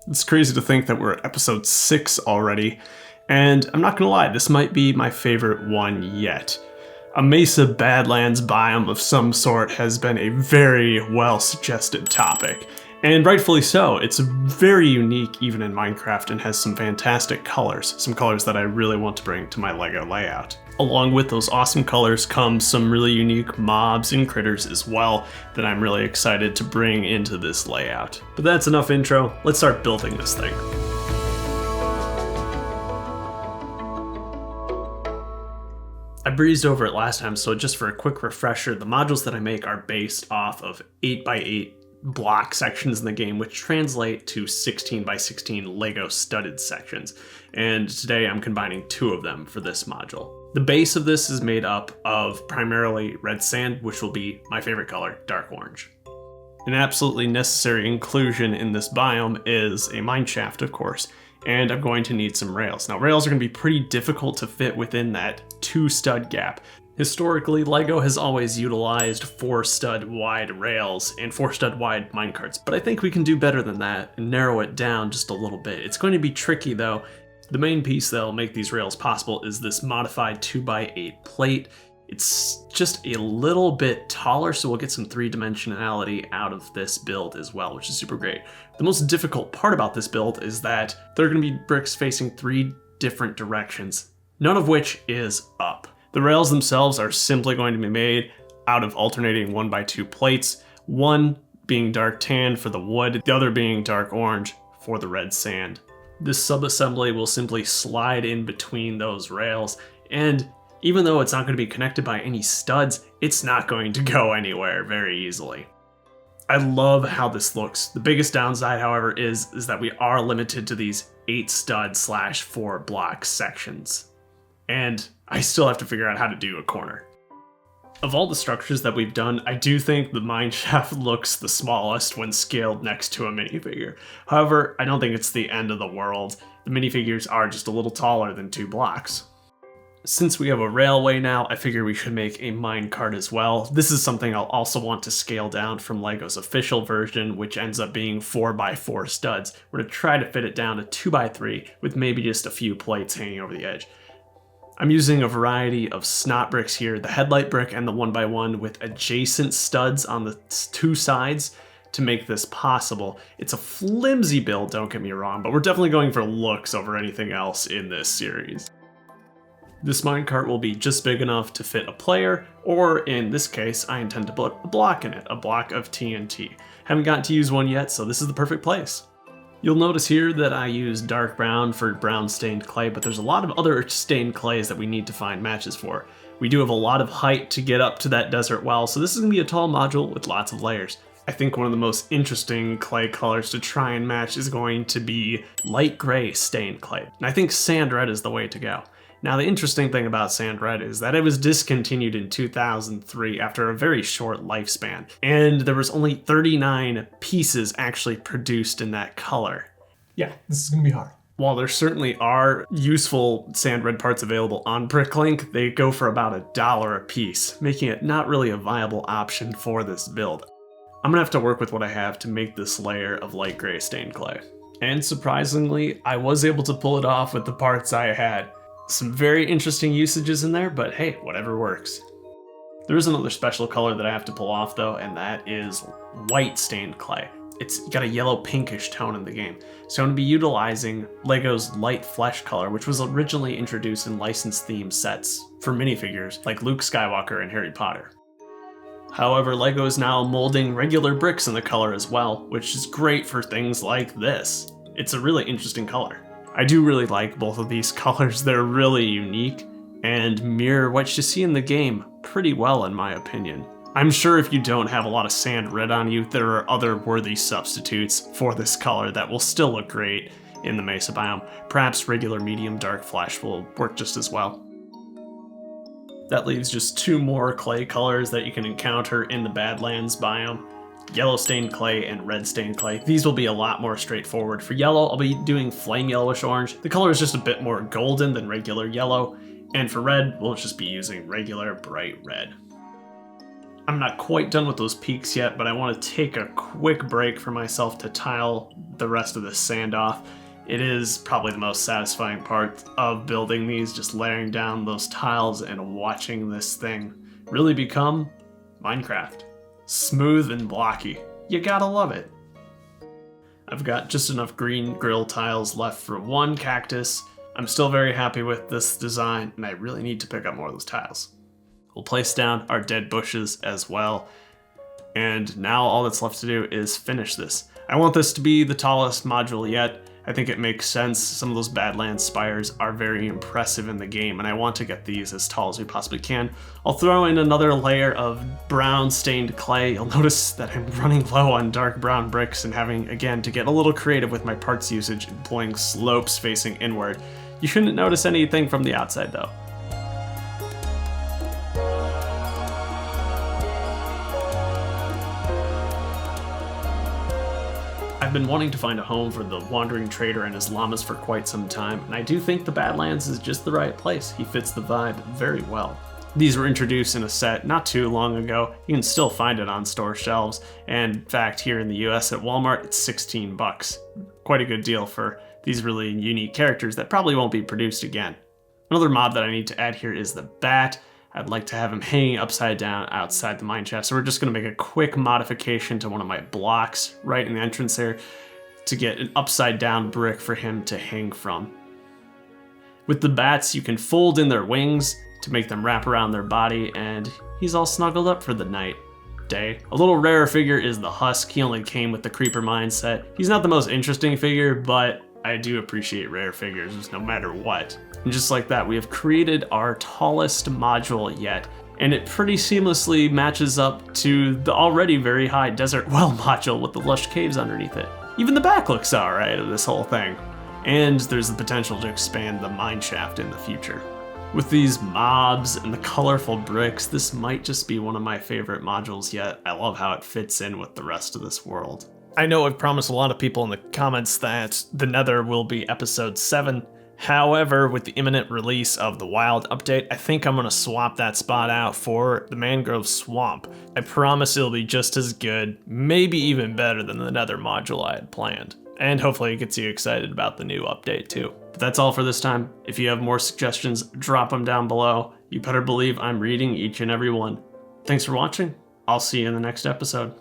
It's crazy to think that we're at episode 6 already, and I'm not gonna lie, this might be my favorite one yet. A Mesa Badlands biome of some sort has been a very well-suggested topic, and rightfully so. It's very unique even in Minecraft and has some fantastic colors, some colors that I really want to bring to my LEGO layout. Along with those awesome colors come some really unique mobs and critters as well that I'm really excited to bring into this layout. But that's enough intro, let's start building this thing. I breezed over it last time, so just for a quick refresher, the modules that I make are based off of 8x8 block sections in the game, which translate to 16x16 Lego studded sections. And today I'm combining 2 of them for this module. The base of this is made up of primarily red sand, which will be my favorite color, dark orange. An absolutely necessary inclusion in this biome is a mine shaft, of course, and I'm going to need some rails. Now, rails are going to be pretty difficult to fit within that 2 stud gap. Historically, LEGO has always utilized 4 stud wide rails and 4 stud wide minecarts, but I think we can do better than that and narrow it down just a little bit. It's going to be tricky though. The main piece that'll make these rails possible is this modified 2x8 plate. It's just a little bit taller, so we'll get some 3-dimensionality out of this build as well, which is super great. The most difficult part about this build is that there are going to be bricks facing 3 different directions, none of which is up. The rails themselves are simply going to be made out of alternating 1x2 plates, one being dark tan for the wood, the other being dark orange for the red sand. This subassembly will simply slide in between those rails, and even though it's not going to be connected by any studs, it's not going to go anywhere very easily. I love how this looks. The biggest downside, however, is that we are limited to these 8 stud / 4 block sections. And I still have to figure out how to do a corner. Of all the structures that we've done, I do think the mine shaft looks the smallest when scaled next to a minifigure. However, I don't think it's the end of the world. The minifigures are just a little taller than 2 blocks. Since we have a railway now, I figure we should make a minecart as well. This is something I'll also want to scale down from LEGO's official version, which ends up being 4x4 studs. We're going to try to fit it down to 2x3 with maybe just a few plates hanging over the edge. I'm using a variety of snot bricks here, the headlight brick and the 1x1 with adjacent studs on the 2 sides to make this possible. It's a flimsy build, don't get me wrong, but we're definitely going for looks over anything else in this series. This minecart will be just big enough to fit a player, or in this case, I intend to put a block in it, a block of TNT. Haven't gotten to use one yet, so this is the perfect place. You'll notice here that I use dark brown for brown stained clay, but there's a lot of other stained clays that we need to find matches for. We do have a lot of height to get up to that desert well, so this is going to be a tall module with lots of layers. I think one of the most interesting clay colors to try and match is going to be light gray stained clay. And I think sand red is the way to go. Now, the interesting thing about sand red is that it was discontinued in 2003 after a very short lifespan, and there was only 39 pieces actually produced in that color. Yeah, this is gonna be hard. While there certainly are useful sand red parts available on Bricklink, they go for about $1 a piece, making it not really a viable option for this build. I'm gonna have to work with what I have to make this layer of light gray stained clay. And surprisingly, I was able to pull it off with the parts I had. Some very interesting usages in there, but hey, whatever works. There is another special color that I have to pull off though, and that is white stained clay. It's got a yellow pinkish tone in the game. So I'm going to be utilizing LEGO's light flesh color, which was originally introduced in licensed theme sets for minifigures like Luke Skywalker and Harry Potter. However, LEGO is now molding regular bricks in the color as well, which is great for things like this. It's a really interesting color. I do really like both of these colors. They're really unique and mirror what you see in the game pretty well, in my opinion. I'm sure if you don't have a lot of sand red on you, there are other worthy substitutes for this color that will still look great in the Mesa biome. Perhaps regular medium dark flesh will work just as well. That leaves just 2 more clay colors that you can encounter in the Badlands biome. Yellow stained clay and red stained clay. These will be a lot more straightforward. For yellow, I'll be doing flame yellowish orange. The color is just a bit more golden than regular yellow. And for red, we'll just be using regular bright red. I'm not quite done with those peaks yet, but I want to take a quick break for myself to tile the rest of the sand off. It is probably the most satisfying part of building these, just layering down those tiles and watching this thing really become Minecraft. Smooth and blocky. You gotta love it. I've got just enough green grill tiles left for one cactus. I'm still very happy with this design, and I really need to pick up more of those tiles. We'll place down our dead bushes as well. And now all that's left to do is finish this. I want this to be the tallest module yet. I think it makes sense. Some of those Badlands spires are very impressive in the game, and I want to get these as tall as we possibly can. I'll throw in another layer of brown stained clay. You'll notice that I'm running low on dark brown bricks and having, again, to get a little creative with my parts usage, employing slopes facing inward. You shouldn't notice anything from the outside though. I've been wanting to find a home for the wandering trader and his llamas for quite some time, and I do think the Badlands is just the right place. He fits the vibe very well. These were introduced in a set not too long ago. You can still find it on store shelves, and in fact here in the US at Walmart it's 16 bucks. Quite a good deal for these really unique characters that probably won't be produced again. Another mob that I need to add here is the bat. I'd like to have him hanging upside down outside the mine shaft. So we're just gonna make a quick modification to one of my blocks right in the entrance there to get an upside down brick for him to hang from. With the bats, you can fold in their wings to make them wrap around their body, and he's all snuggled up for the night. Day. A little rarer figure is the Husk. He only came with the creeper mindset. He's not the most interesting figure, but I do appreciate rare figures no matter what. And just like that, we have created our tallest module yet, and it pretty seamlessly matches up to the already very high desert well module with the lush caves underneath it. Even the back looks alright of this whole thing. And there's the potential to expand the mine shaft in the future. With these mobs and the colorful bricks, this might just be one of my favorite modules yet. I love how it fits in with the rest of this world. I know I've promised a lot of people in the comments that the Nether will be episode 7. However, with the imminent release of the Wild update, I think I'm going to swap that spot out for the Mangrove Swamp. I promise it'll be just as good, maybe even better than the Nether module I had planned. And hopefully it gets you excited about the new update too. But that's all for this time. If you have more suggestions, drop them down below. You better believe I'm reading each and every one. Thanks for watching. I'll see you in the next episode.